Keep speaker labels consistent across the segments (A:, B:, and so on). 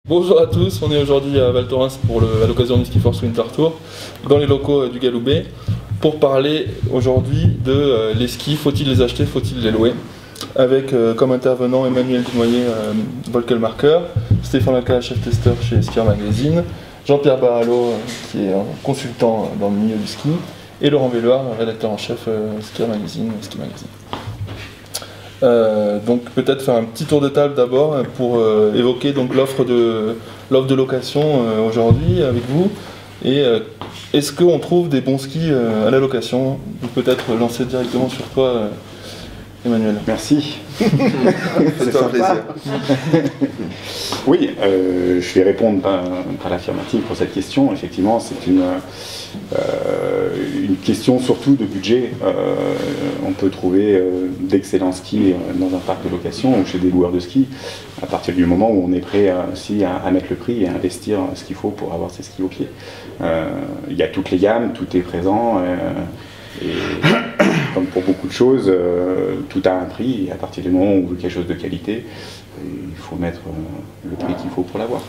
A: Bonjour à tous, on est aujourd'hui à Val Thorens à l'occasion du Ski Force Winter Tour, dans les locaux du Galoubet, pour parler aujourd'hui de les skis, faut-il les acheter, faut-il les louer, avec comme intervenant Emmanuel Dunoyer, Volkelmarker, Stéphane Lacal, chef-testeur chez Skier Magazine, Jean-Pierre Barallo, qui est consultant dans le milieu du ski, et Laurent Velloir, rédacteur en chef Skier Magazine, Ski Magazine. Donc peut-être faire un petit tour de table d'abord pour évoquer donc l'offre de location aujourd'hui avec vous, et est-ce qu'on trouve des bons skis à la location? Peut-être lancer directement sur toi, Emmanuel.
B: Merci.
C: C'est un plaisir.
B: Oui, je vais répondre par l'affirmative pour cette question. Effectivement, c'est une question surtout de budget. On peut trouver d'excellents skis dans un parc de location ou chez des loueurs de ski, à partir du moment où on est prêt aussi à mettre le prix et à investir ce qu'il faut pour avoir ses skis au pied. Il y a toutes les gammes, tout est présent. Et comme pour beaucoup de choses, tout a un prix, et à partir du moment où on veut quelque chose de qualité, il faut mettre le prix qu'il faut pour l'avoir.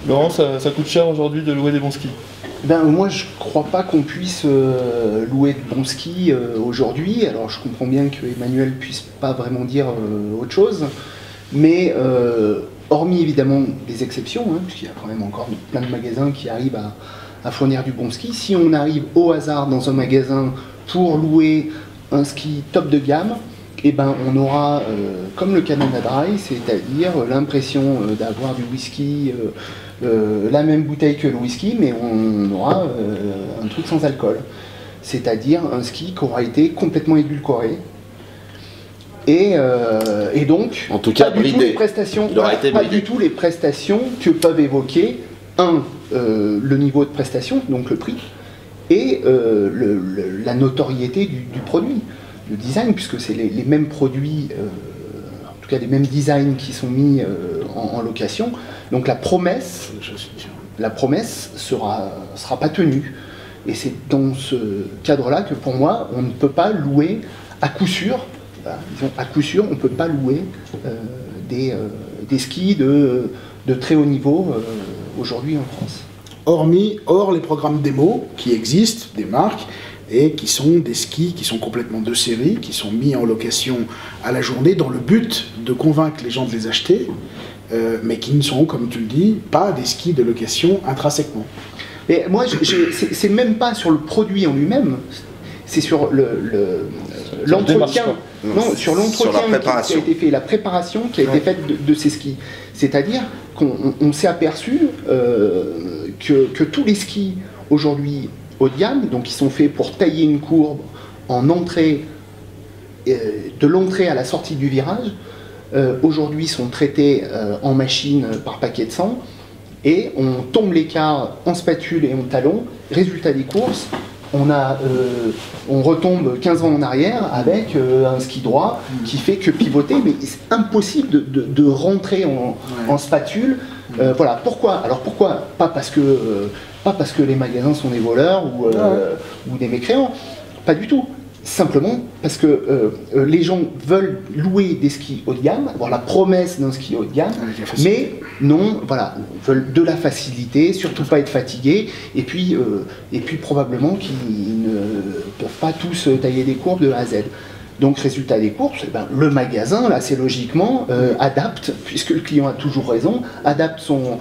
A: Laurent, ça coûte cher aujourd'hui de louer des bons skis?
D: Ben, moi, je crois pas qu'on puisse louer de bons skis aujourd'hui. Alors, je comprends bien que Emmanuel puisse pas vraiment dire autre chose, mais hormis évidemment des exceptions, puisqu'il y a quand même encore plein de magasins qui arrivent à fournir du bon ski. Si on arrive au hasard dans un magasin pour louer un ski top de gamme, eh ben, on aura comme le Canada Dry, c'est-à-dire l'impression d'avoir du whisky, la même bouteille que le whisky, mais on aura un truc sans alcool. C'est-à-dire un ski qui aura été complètement édulcoré. Et donc,
C: en tout cas,
D: pas du tout les prestations, pas du tout les prestations que peuvent évoquer le niveau de prestation, donc le prix, et la notoriété du produit, le design, puisque c'est les mêmes produits, en tout cas les mêmes designs qui sont mis en location. Donc la promesse sera pas tenue. Et c'est dans ce cadre-là que pour moi, on ne peut pas louer à coup sûr. Voilà, disons, à coup sûr, on ne peut pas louer des skis de très haut niveau aujourd'hui en France.
E: Hors les programmes démo qui existent, des marques, et qui sont des skis qui sont complètement de série, qui sont mis en location à la journée dans le but de convaincre les gens de les acheter, mais qui ne sont, comme tu le dis, pas des skis de location intrinsèquement.
D: Et moi, c'est même pas sur le produit en lui-même, c'est sur l'entretien. Sur l'entretien qui a été fait, la préparation qui a été faite de ces skis. C'est-à-dire qu'on s'est aperçu que tous les skis aujourd'hui haut de gamme, donc qui sont faits pour tailler une courbe en entrée, de l'entrée à la sortie du virage, aujourd'hui sont traités en machine par paquet de 100, et on tombe l'écart en spatule et en talon. Résultat des courses, on retombe 15 ans en arrière avec un ski droit qui fait que pivoter, mais c'est impossible de rentrer en spatule. Voilà, pourquoi? Alors pourquoi? Pas parce que les magasins sont des voleurs ou des mécréants, pas du tout. Simplement parce que les gens veulent louer des skis haut de gamme, avoir la promesse d'un ski haut de gamme, mais non, voilà, veulent de la facilité, surtout pas être fatigués, et puis probablement qu'ils ne peuvent pas tous tailler des courbes de A à Z. Donc résultat des courses, eh ben, le magasin, là c'est logiquement, adapte, puisque le client a toujours raison, adapte son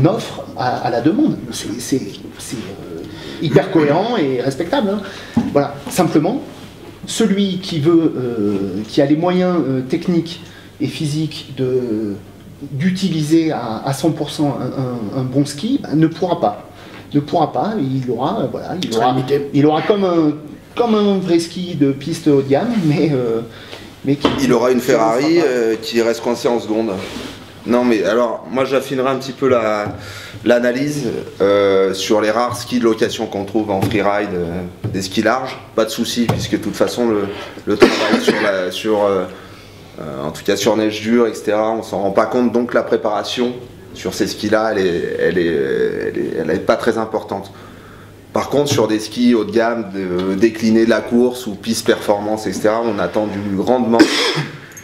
D: offre à la demande. C'est hyper cohérent et respectable. Voilà, simplement, celui qui a les moyens techniques et physiques d'utiliser à 100% un bon ski, ne pourra pas. Il aura comme un vrai ski de piste haut de gamme, mais
C: il aura une Ferrari qui reste coincée en seconde. Non, mais alors, moi j'affinerai un petit peu l'analyse sur les rares skis de location qu'on trouve en freeride, des skis larges. Pas de souci, puisque de toute façon, le travail en tout cas sur neige dure, etc., on s'en rend pas compte, donc la préparation sur ces skis-là, elle est pas très importante. Par contre, sur des skis haut de gamme, déclinés de la course ou piste performance, etc., on attend du grandement.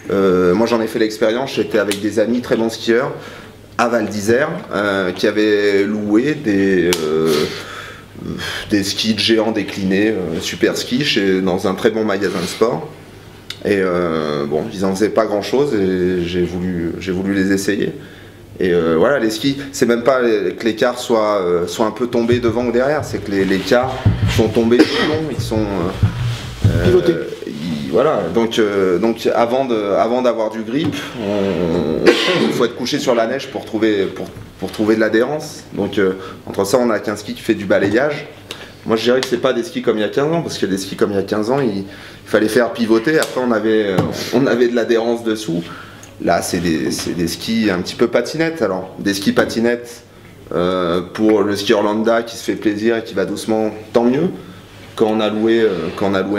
C: Moi j'en ai fait l'expérience, j'étais avec des amis très bons skieurs, à Val d'Isère qui avait loué des skis de géants déclinés, super ski, dans un très bon magasin de sport. Et bon, ils en faisaient pas grand chose et j'ai voulu les essayer. Et voilà, les skis, c'est même pas que les cars soient un peu tombés devant ou derrière, c'est que les cars sont tombés tout le long, ils sont
E: pivotés.
C: Voilà, donc avant d'avoir du grip, il faut être couché sur la neige pour trouver de l'adhérence. Donc entre ça, on a qu'un ski qui fait du balayage. Moi je dirais que c'est pas des skis comme il y a 15 ans, parce que des skis comme il y a 15 ans, il fallait faire pivoter, après on avait de l'adhérence dessous. Là c'est des skis un petit peu patinettes. Alors des skis patinettes pour le skieur lambda qui se fait plaisir et qui va doucement, tant mieux. Quand on a loué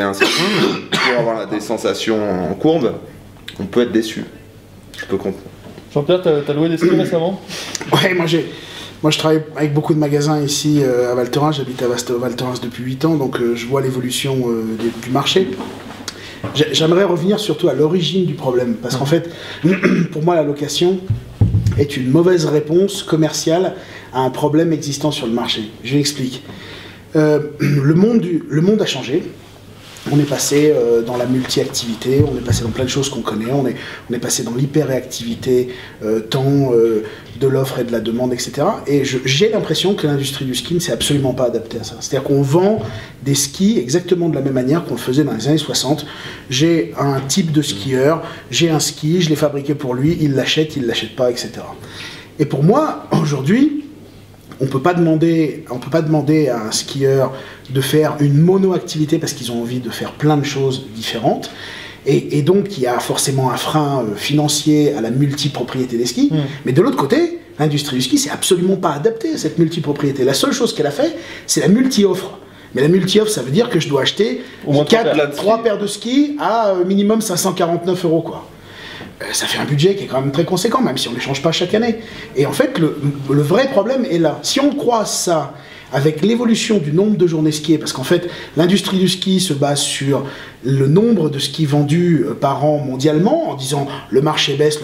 C: un ski pour avoir des sensations en courbe, on peut être déçu. Je peux comprendre.
A: Jean-Pierre, t'as loué des skis récemment?
E: Ouais, moi je travaille avec beaucoup de magasins ici à Val Thorens, j'habite à Val Thorens depuis 8 ans, donc je vois l'évolution du marché. J'aimerais revenir surtout à l'origine du problème, parce qu'en fait, pour moi la location est une mauvaise réponse commerciale à un problème existant sur le marché. Je l'explique. Le monde a changé. On est passé dans la multi-activité, on est passé dans plein de choses qu'on connaît, on est passé dans l'hyper-réactivité, tant de l'offre et de la demande, etc. Et j'ai l'impression que l'industrie du ski ne s'est absolument pas adaptée à ça. C'est-à-dire qu'on vend des skis exactement de la même manière qu'on le faisait dans les années 60. J'ai un type de skieur, j'ai un ski, je l'ai fabriqué pour lui, il l'achète pas, etc. Et pour moi, aujourd'hui, on ne peut pas demander à un skieur de faire une mono-activité parce qu'ils ont envie de faire plein de choses différentes. Et donc, il y a forcément un frein financier à la multipropriété des skis. Mais de l'autre côté, l'industrie du ski s'est absolument pas adaptée à cette multipropriété. La seule chose qu'elle a fait, c'est la multi-offre. Mais la multi-offre, ça veut dire que je dois acheter 3 paires de skis à minimum 549 €, quoi. Ça fait un budget qui est quand même très conséquent, même si on ne les change pas chaque année. Et en fait, le vrai problème est là. Si on croise ça avec l'évolution du nombre de journées skiées, parce qu'en fait, l'industrie du ski se base sur le nombre de skis vendus par an mondialement, en disant le marché baisse,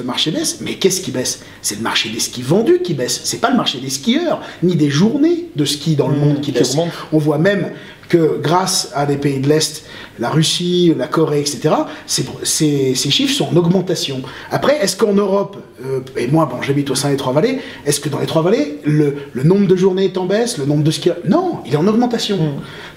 E: mais qu'est-ce qui baisse? C'est le marché des skis vendus qui baisse, c'est pas le marché des skieurs, ni des journées de ski dans le monde qui baisse. On voit même que grâce à des pays de l'Est, la Russie, la Corée, etc., ces chiffres sont en augmentation. Après, est-ce qu'en Europe, et moi, bon, j'habite au sein des Trois-Vallées, est-ce que dans les Trois-Vallées, le nombre de journées est en baisse, le nombre de skieurs? Non, il est en augmentation.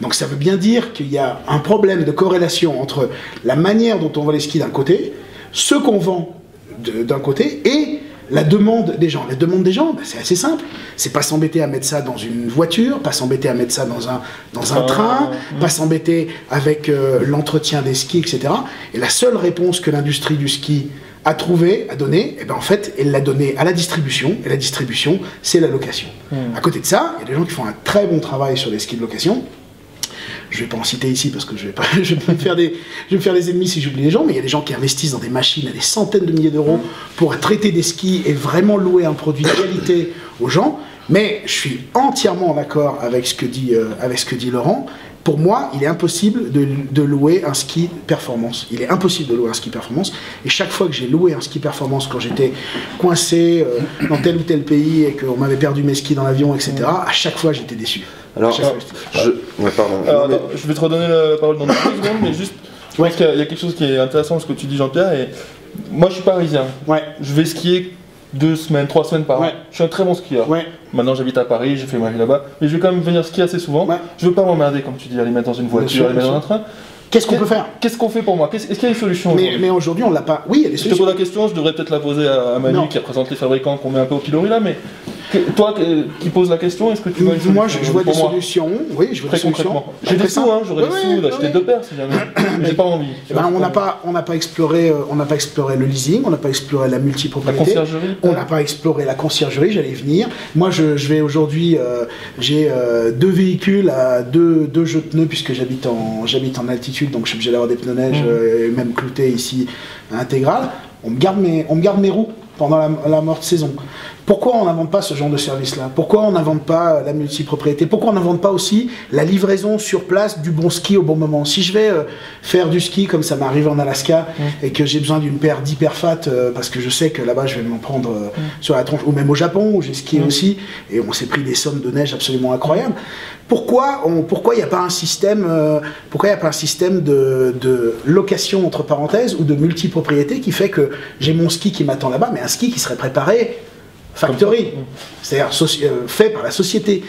E: Donc ça veut bien dire qu'il y a un problème de corrélation entre la manière dont on vend les skis d'un côté, ce qu'on vend d'un côté, et la demande des gens. La demande des gens, c'est assez simple. C'est pas s'embêter à mettre ça dans une voiture, pas s'embêter à mettre ça dans un train, pas s'embêter avec l'entretien des skis, etc. Et la seule réponse que l'industrie du ski a trouvé, a donné, et ben en fait, elle l'a donné à la distribution, et la distribution, c'est la location. À côté de ça, il y a des gens qui font un très bon travail sur les skis de location. Je ne vais pas en citer ici parce que je vais me faire des ennemis si j'oublie les gens, mais il y a des gens qui investissent dans des machines à des centaines de milliers d'euros pour traiter des skis et vraiment louer un produit de qualité aux gens. Mais je suis entièrement en accord avec ce que dit Laurent. Pour moi, il est impossible de louer un ski performance. Il est impossible de louer un ski performance. Et chaque fois que j'ai loué un ski performance, quand j'étais coincé dans tel ou tel pays et qu'on m'avait perdu mes skis dans l'avion, etc., à chaque fois, j'étais déçu.
C: Alors,
A: je vais te redonner la parole dans 2 secondes, mais juste, je pense qu'il y a quelque chose qui est intéressant dans ce que tu dis, Jean-Pierre. Et moi, je suis parisien. Je vais skier 2 semaines, 3 semaines par an. Je suis un très bon skieur. Maintenant, j'habite à Paris, j'ai fait ma vie là-bas, mais je vais quand même venir skier assez souvent. Je veux pas m'emmerder, comme tu dis, aller mettre dans une voiture, aller mettre dans un train.
E: Qu'est-ce qu'on peut faire?
A: Qu'est-ce qu'on fait pour moi? Est-ce qu'il y a une solution?
E: Mais aujourd'hui, on l'a pas. Oui, il y a des solutions.
A: Je te pose la question, je devrais peut-être la poser à Manu, qui représente les fabricants, qu'on met un peu au pilori là, mais toi qui poses la question, est-ce que tu vois une solution?
E: Moi, je vois des solutions. Oui, je vois des solutions.
A: J'ai des sous, j'aurais des sous d'acheter 2 paires si jamais. J'ai pas envie.
E: On n'a pas exploré le leasing, on n'a pas exploré la multipropriété.
A: La conciergerie.
E: On n'a pas exploré la conciergerie, j'allais y venir. Moi, je vais aujourd'hui, j'ai 2 véhicules à 2 jeux de pneus puisque j'habite en altitude, donc je suis obligé d'avoir des pneus neige, même cloutés ici, intégrales. On me garde mes roues. pendant la morte saison. Pourquoi on n'invente pas ce genre de service-là? Pourquoi on n'invente pas la multipropriété? Pourquoi on n'invente pas aussi la livraison sur place du bon ski au bon moment? Si je vais faire du ski comme ça m'arrive en Alaska et que j'ai besoin d'une paire d'hyperfat parce que je sais que là-bas je vais m'en prendre sur la tronche, ou même au Japon où j'ai skié aussi, et on s'est pris des sommes de neige absolument incroyables. Pourquoi il n'y a pas un système, de location entre parenthèses ou de multipropriété qui fait que j'ai mon ski qui m'attend là-bas, mais un ski qui serait préparé factory, c'est-à-dire fait par la société,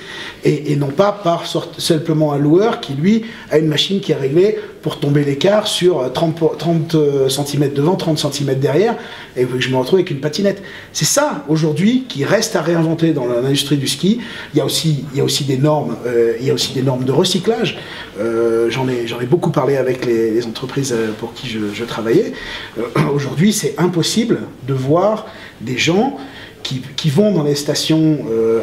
E: et non pas par simplement un loueur qui, lui, a une machine qui est réglée pour tomber l'écart sur 30 cm devant, 30 cm derrière, et que je me retrouve avec une patinette. C'est ça, aujourd'hui, qui reste à réinventer dans l'industrie du ski. Il y a aussi des normes, de recyclage. J'en ai beaucoup parlé avec les entreprises pour qui je travaillais. Aujourd'hui, c'est impossible de voir des gens qui vont dans les stations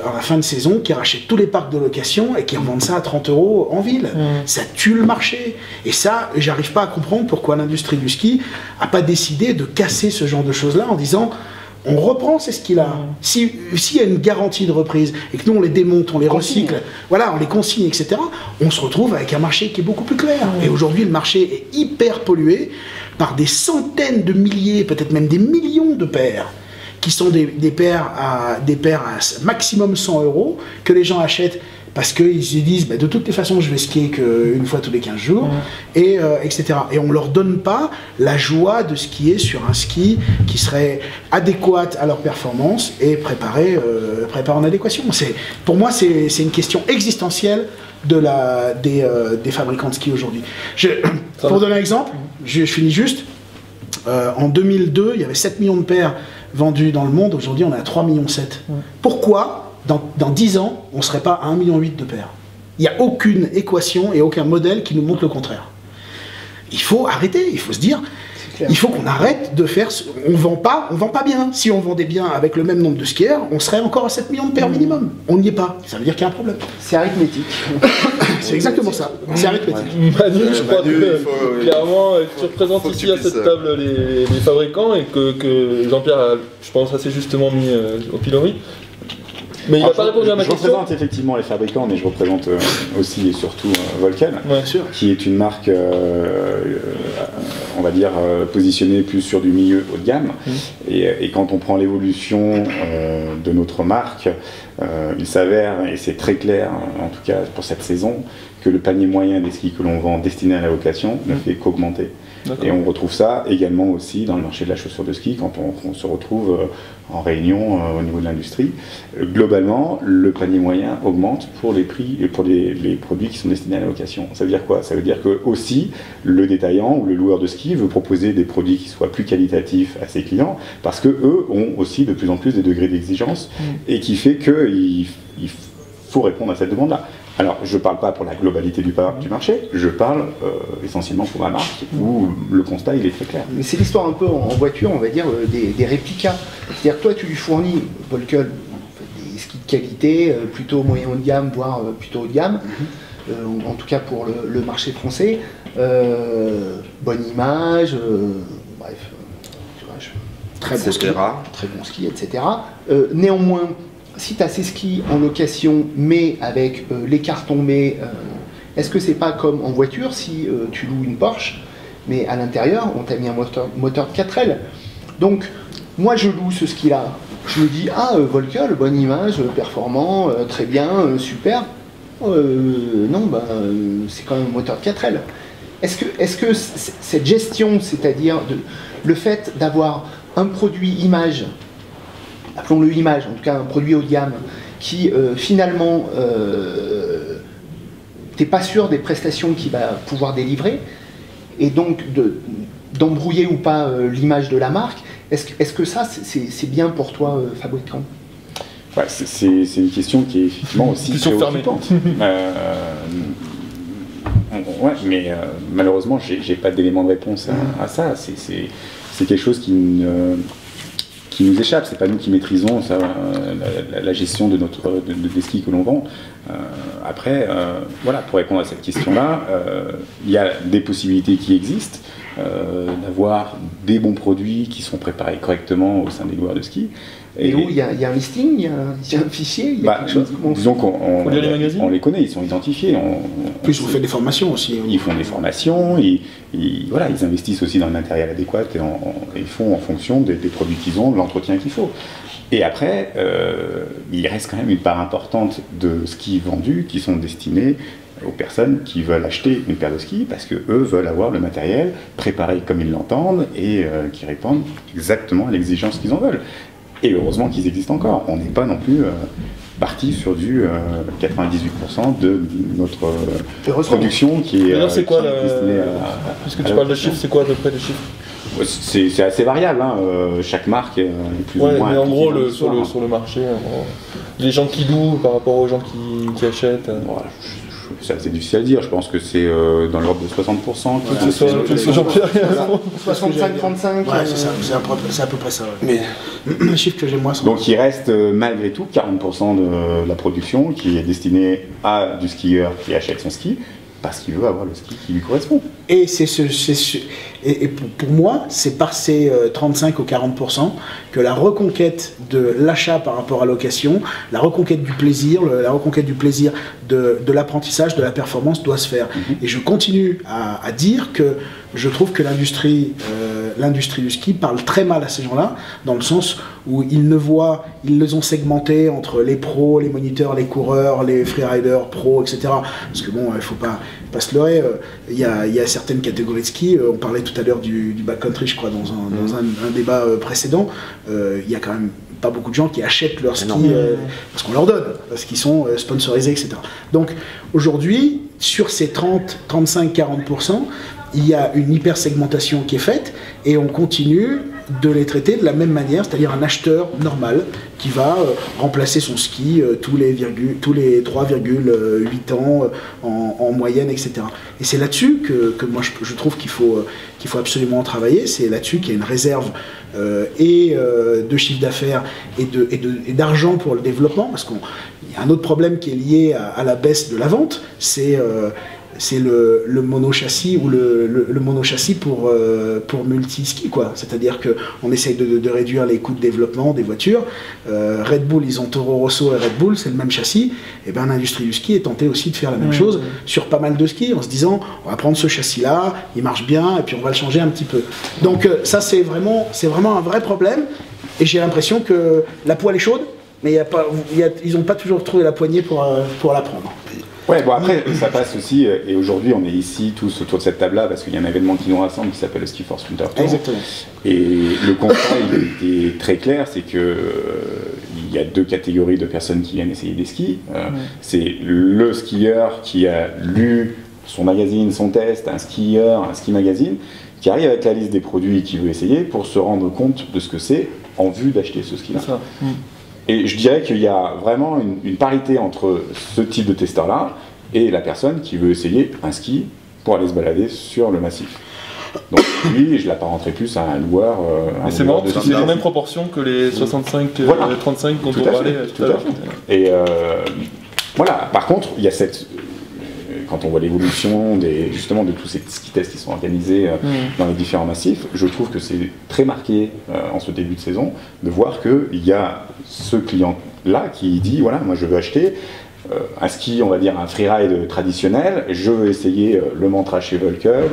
E: à la fin de saison, qui rachètent tous les parcs de location et qui revendent ça à 30 € en ville. Ça tue le marché. Et ça, j'arrive pas à comprendre pourquoi l'industrie du ski a pas décidé de casser ce genre de choses-là en disant on reprend ces skis-là. S'il y a une garantie de reprise et que nous on les démonte, on les recycle, voilà, on les consigne, etc., on se retrouve avec un marché qui est beaucoup plus clair. Et aujourd'hui, le marché est hyper pollué par des centaines de milliers, peut-être même des millions de paires, qui sont des paires à maximum 100 € que les gens achètent parce qu'ils se disent de toutes les façons je vais skier qu'une fois tous les 15 jours, et, etc. Et on ne leur donne pas la joie de skier sur un ski qui serait adéquat à leur performance et préparé en adéquation. Pour moi, c'est une question existentielle des fabricants de ski aujourd'hui. Pour vous donner un exemple, je finis juste, en 2002, il y avait 7 millions de paires vendus dans le monde. Aujourd'hui, on est à 3,7 millions. Pourquoi, dans 10 ans, on ne serait pas à 1,8 million de paires? Il n'y a aucune équation et aucun modèle qui nous montre le contraire. Il faut arrêter, il faut se dire, il faut qu'on arrête de faire... On vend pas bien. Si on vendait bien avec le même nombre de skieurs, on serait encore à 7 millions de paires minimum. On n'y est pas. Ça veut dire qu'il y a un problème.
D: C'est arithmétique.
E: C'est exactement ça. C'est arithmétique.
A: Manu, je crois que clairement, tu représentes ici à cette table les fabricants et que Jean-Pierre a, je pense, assez justement mis au pilori. Mais il n'a pas répondu à ma question.
B: Je représente effectivement les fabricants, mais je représente aussi et surtout Volcal, qui est une marque, on va dire, positionnée plus sur du milieu haut de gamme. Et quand on prend l'évolution de notre marque, il s'avère, et c'est très clair, en tout cas pour cette saison, que le panier moyen des skis que l'on vend destinés à la location ne fait qu'augmenter. Et on retrouve ça également aussi dans le marché de la chaussure de ski quand on se retrouve en réunion au niveau de l'industrie. Globalement, le panier moyen augmente pour les prix et pour les produits qui sont destinés à la location. Ça veut dire quoi? Ça veut dire que aussi le détaillant ou le loueur de ski veut proposer des produits qui soient plus qualitatifs à ses clients parce que eux ont aussi de plus en plus des degrés d'exigence et qui fait qu'il faut répondre à cette demande-là. Alors, je ne parle pas pour la globalité du marché, je parle essentiellement pour ma marque, où le constat, il est très clair.
D: Mais c'est l'histoire un peu en voiture, on va dire, des réplicas. C'est-à-dire, toi, tu lui fournis, Volcal, des skis de qualité, plutôt moyen haut de gamme, voire plutôt haut de gamme, en tout cas pour le marché français. Bonne image, bref, tu vois, très bon ski, etc. Néanmoins, si tu as ces skis en location, mais avec l'écart tombé, est-ce que c'est pas comme en voiture si tu loues une Porsche, mais à l'intérieur, on t'a mis un moteur de 4L. Donc, moi, je loue ce ski-là. Je me dis, Volcal, bonne image, performant, très bien, super. Non, c'est quand même un moteur de 4L. Est-ce que cette gestion, c'est-à-dire le fait d'avoir un produit image, appelons-le image, en tout cas un produit haut de gamme, qui finalement, t'es pas sûr des prestations qu'il va pouvoir délivrer, et donc d'embrouiller ou pas l'image de la marque, est-ce que ça, c'est bien pour toi, fabricant?
B: Ouais, c'est une question qui est effectivement aussi préoccupante. Ouais, mais malheureusement, j'ai pas d'élément de réponse à ça. C'est quelque chose qui nous échappe. C'est pas nous qui maîtrisons ça, la gestion de des skis que l'on vend. Après, voilà, pour répondre à cette question-là, il y a des possibilités qui existent. d'avoir des bons produits qui sont préparés correctement au sein des loueurs de ski.
D: Et où il y a un listing, il y a un fichier, il y a quelque chose.
B: Disons qu'on les connaît, ils sont identifiés.
E: Plus vous faites des formations aussi.
B: Ils font des formations, ils investissent aussi dans le matériel adéquat et ils font en fonction des produits qu'ils ont, de l'entretien qu'il faut. Et après, il reste quand même une part importante de skis vendus qui sont destinés aux personnes qui veulent acheter une paire de skis parce qu'eux veulent avoir le matériel préparé comme ils l'entendent et qui répondent exactement à l'exigence qu'ils en veulent. Et heureusement qu'ils existent encore. On n'est pas non plus parti sur du 98% de notre production qui est
A: c'est quoi puisque tu parles de chiffres, c'est quoi à peu près les chiffres?
B: C'est assez variable, hein. Chaque marque est plus ou moins.
A: Mais en gros, sur le marché, les gens qui louent par rapport aux gens qui achètent.
B: Voilà, c'est assez difficile à dire, je pense que c'est dans l'ordre de 60%.
A: C'est Jean-Pierre.
D: 65-35.
E: Ouais, c'est à peu près ça. Ouais. Mais le chiffre que j'ai moi.
B: Donc il reste malgré tout 40% de la production qui est destinée à du skieur qui achète son ski parce qu'il veut avoir le ski qui lui correspond.
E: Et pour moi, c'est par ces 35 ou 40% que la reconquête de l'achat par rapport à location, la reconquête du plaisir, de l'apprentissage, de la performance doit se faire. Et je continue à dire que je trouve que l'industrie du ski parle très mal à ces gens-là, dans le sens où ils les ont segmentés entre les pros, les moniteurs, les coureurs, les freeriders pros, etc. Parce que bon, il ne faut pas se leurrer, il y a certaines catégories de ski, on parlait tout à l'heure du backcountry, je crois, dans un débat précédent, il y a quand même pas beaucoup de gens qui achètent leurs skis parce qu'on leur donne, parce qu'ils sont sponsorisés, etc. Donc aujourd'hui, sur ces 30, 35, 40%, il y a une hyper-segmentation qui est faite et on continue de les traiter de la même manière, c'est-à-dire un acheteur normal qui va remplacer son ski tous les 3,8 ans en moyenne, etc. Et c'est là-dessus que moi je trouve qu'il faut absolument travailler, c'est là-dessus qu'il y a une réserve de chiffre d'affaires et d'argent pour le développement, parce qu'il y a un autre problème qui est lié à la baisse de la vente, c'est le monochâssis ou le monochâssis pour multi-ski, quoi. C'est-à-dire qu'on essaye de réduire les coûts de développement des voitures. Red Bull, ils ont Toro Rosso et Red Bull, c'est le même châssis. Et bien l'industrie du ski est tentée aussi de faire la même chose sur pas mal de skis, en se disant on va prendre ce châssis-là, il marche bien, et puis on va le changer un petit peu. Donc ça c'est vraiment un vrai problème. Et j'ai l'impression que la poêle est chaude, mais ils n'ont pas toujours trouvé la poignée pour la prendre.
B: Ouais, bon après, ça passe aussi, et aujourd'hui on est ici tous autour de cette table-là parce qu'il y a un événement qui nous rassemble qui s'appelle le Ski Force Winter Tour.
E: Exactement.
B: Et le constat, il était très clair, c'est que il y a deux catégories de personnes qui viennent essayer des skis. C'est le skieur qui a lu son magazine, son test, un ski magazine, qui arrive avec la liste des produits qu'il veut essayer pour se rendre compte de ce que c'est en vue d'acheter ce ski-là. Et je dirais qu'il y a vraiment une parité entre ce type de testeur-là et la personne qui veut essayer un ski pour aller se balader sur le massif. Donc lui, je l'apparenterai plus à un loueur.
A: C'est marrant parce que c'est la même proportion que les 65-35 dont on parlait tout à l'heure.
B: Et voilà, par contre, il y a quand on voit l'évolution justement de tous ces ski tests qui sont organisés dans les différents massifs, je trouve que c'est très marqué en ce début de saison de voir qu'il y a ce client-là qui dit voilà, moi je veux acheter un ski, on va dire un freeride traditionnel, je veux essayer le Mantra chez Volkel,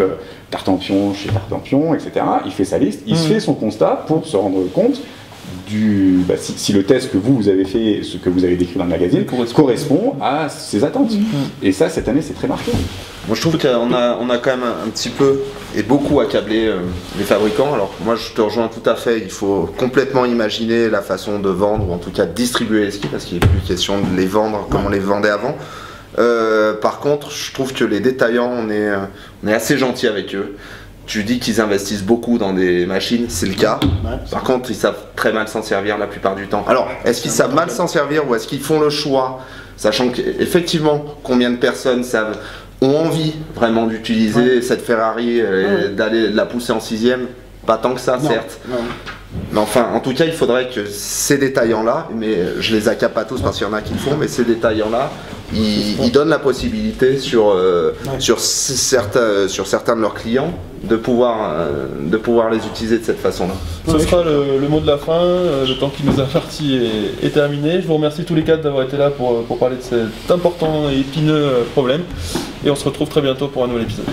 B: Tartampion chez Tartampion, etc. Il fait sa liste, il se fait son constat pour se rendre compte si le test que vous avez fait, ce que vous avez décrit dans le magazine, correspond à ses attentes. Et ça, cette année, c'est très marqué.
C: Moi, je trouve qu'on a quand même un petit peu et beaucoup accablé les fabricants. Alors, moi, je te rejoins tout à fait. Il faut complètement imaginer la façon de vendre, ou en tout cas de distribuer les skis, parce qu'il n'est plus question de les vendre comme on les vendait avant. Par contre, je trouve que les détaillants, on est assez gentil avec eux. Tu dis qu'ils investissent beaucoup dans des machines, c'est le cas. Par contre, ils savent très mal s'en servir la plupart du temps. Alors, est-ce qu'ils savent mal s'en servir ou est-ce qu'ils font le choix, sachant qu'effectivement, combien de personnes ont envie vraiment d'utiliser cette Ferrari et d'aller la pousser en 6ème? Pas tant que ça, certes. Mais enfin, en tout cas, il faudrait que ces détaillants-là, mais je les accapare pas tous parce qu'il y en a qui le font, mais ces détaillants-là ils donnent la possibilité sur certains de leurs clients de pouvoir les utiliser de cette façon-là.
A: Ce sera le mot de la fin, le temps qui nous a imparti est terminé. Je vous remercie tous les quatre d'avoir été là pour parler de cet important et épineux problème. Et on se retrouve très bientôt pour un nouvel épisode.